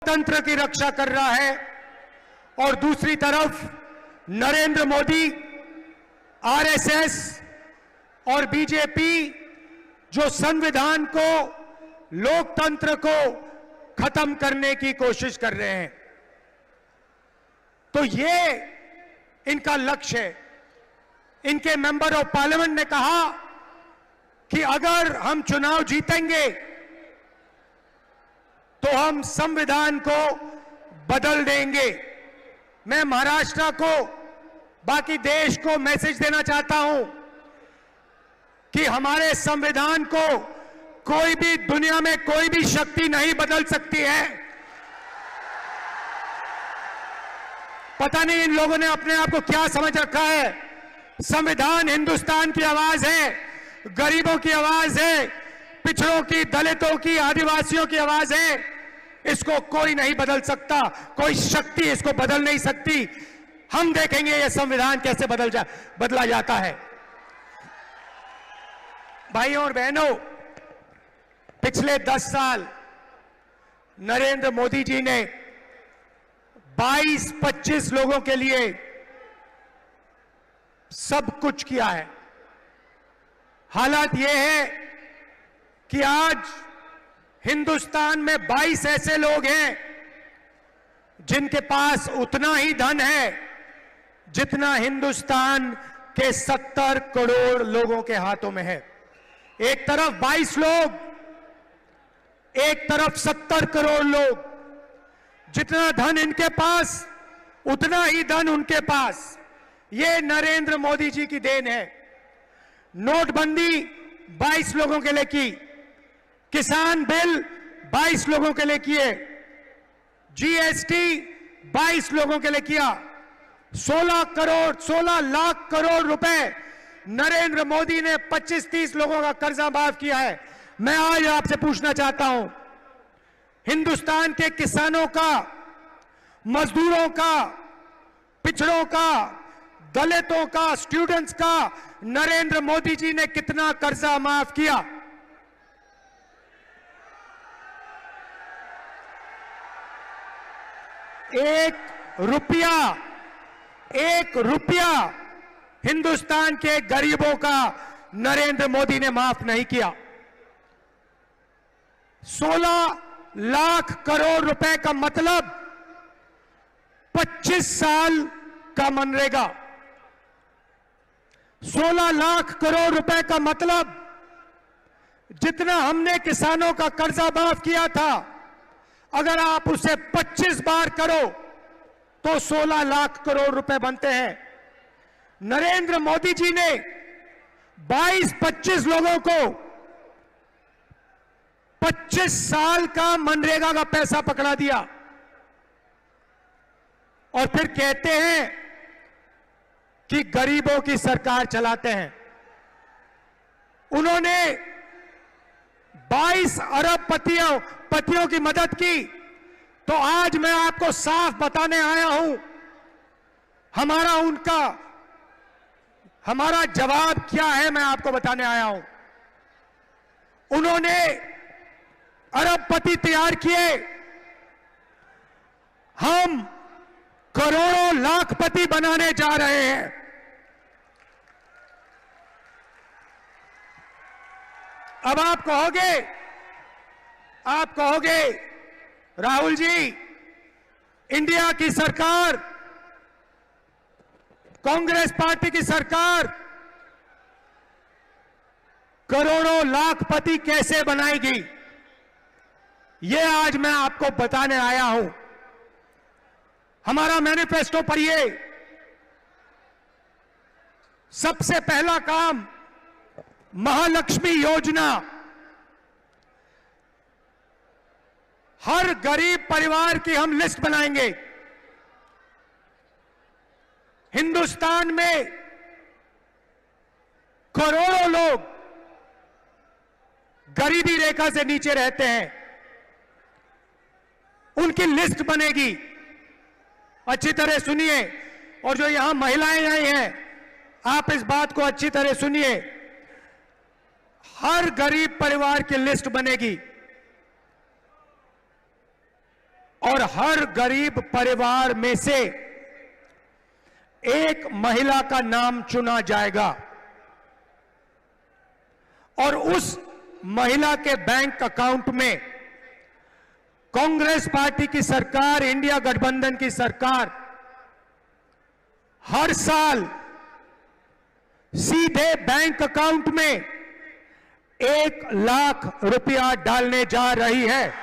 तंत्र की रक्षा कर रहा है और दूसरी तरफ नरेंद्र मोदी, आरएसएस और बीजेपी जो संविधान को, लोकतंत्र को खत्म करने की कोशिश कर रहे हैं। तो ये इनका लक्ष्य है। इनके मेंबर ऑफ पार्लियामेंट ने कहा कि अगर हम चुनाव जीतेंगे तो हम संविधान को बदल देंगे। मैं महाराष्ट्र को, बाकी देश को मैसेज देना चाहता हूं कि हमारे संविधान को कोई भी, दुनिया में कोई भी शक्ति नहीं बदल सकती है। पता नहीं इन लोगों ने अपने आप को क्या समझ रखा है। संविधान हिंदुस्तान की आवाज है, गरीबों की आवाज है, पिछड़ों की, दलितों की, आदिवासियों की आवाज है। इसको कोई नहीं बदल सकता, कोई शक्ति इसको बदल नहीं सकती। हम देखेंगे ये संविधान कैसे बदला जाता है। भाइयों और बहनों, पिछले 10 साल नरेंद्र मोदी जी ने 22-25 लोगों के लिए सब कुछ किया है। हालात यह है कि आज हिंदुस्तान में 22 ऐसे लोग हैं जिनके पास उतना ही धन है जितना हिंदुस्तान के 70 करोड़ लोगों के हाथों में है। एक तरफ 22 लोग, एक तरफ 70 करोड़ लोग। जितना धन इनके पास, उतना ही धन उनके पास। ये नरेंद्र मोदी जी की देन है। नोटबंदी 22 लोगों के लिए की, किसान बिल 22 लोगों के लिए किए, जीएसटी 22 लोगों के लिए किया, 16 लाख करोड़ रुपए नरेंद्र मोदी ने 25-30 लोगों का कर्जा माफ किया है। मैं आज आपसे पूछना चाहता हूं, हिंदुस्तान के किसानों का, मजदूरों का, पिछड़ों का, दलितों का, स्टूडेंट्स का नरेंद्र मोदी जी ने कितना कर्जा माफ किया? एक रुपया हिंदुस्तान के गरीबों का नरेंद्र मोदी ने माफ नहीं किया। 16 लाख करोड़ रुपए का मतलब 25 साल का मनरेगा। 16 लाख करोड़ रुपए का मतलब जितना हमने किसानों का कर्जा माफ किया था, अगर आप उसे 25 बार करो तो 16 लाख करोड़ रुपए बनते हैं। नरेंद्र मोदी जी ने 22-25 लोगों को 25 साल का मनरेगा का पैसा पकड़ा दिया और फिर कहते हैं कि गरीबों की सरकार चलाते हैं। उन्होंने 22 अरब पतियों की मदद की। तो आज मैं आपको साफ बताने आया हूं, हमारा जवाब क्या है, मैं आपको बताने आया हूं। उन्होंने अरबपति तैयार किए, हम करोड़ों लाखपति बनाने जा रहे हैं। अब आप कहोगे राहुल जी, इंडिया की सरकार, कांग्रेस पार्टी की सरकार करोड़ों लाखपति कैसे बनाएगी? ये आज मैं आपको बताने आया हूं। हमारा मैनिफेस्टो पढ़िए। सबसे पहला काम, महालक्ष्मी योजना। हर गरीब परिवार की हम लिस्ट बनाएंगे। हिंदुस्तान में करोड़ों लोग गरीबी रेखा से नीचे रहते हैं, उनकी लिस्ट बनेगी। अच्छी तरह सुनिए, और जो यहां महिलाएं आई हैं, आप इस बात को अच्छी तरह सुनिए। हर गरीब परिवार की लिस्ट बनेगी। और हर गरीब परिवार में से एक महिला का नाम चुना जाएगा और उस महिला के बैंक अकाउंट में कांग्रेस पार्टी की सरकार, इंडिया गठबंधन की सरकार हर साल सीधे बैंक अकाउंट में 1 लाख रुपया डालने जा रही है।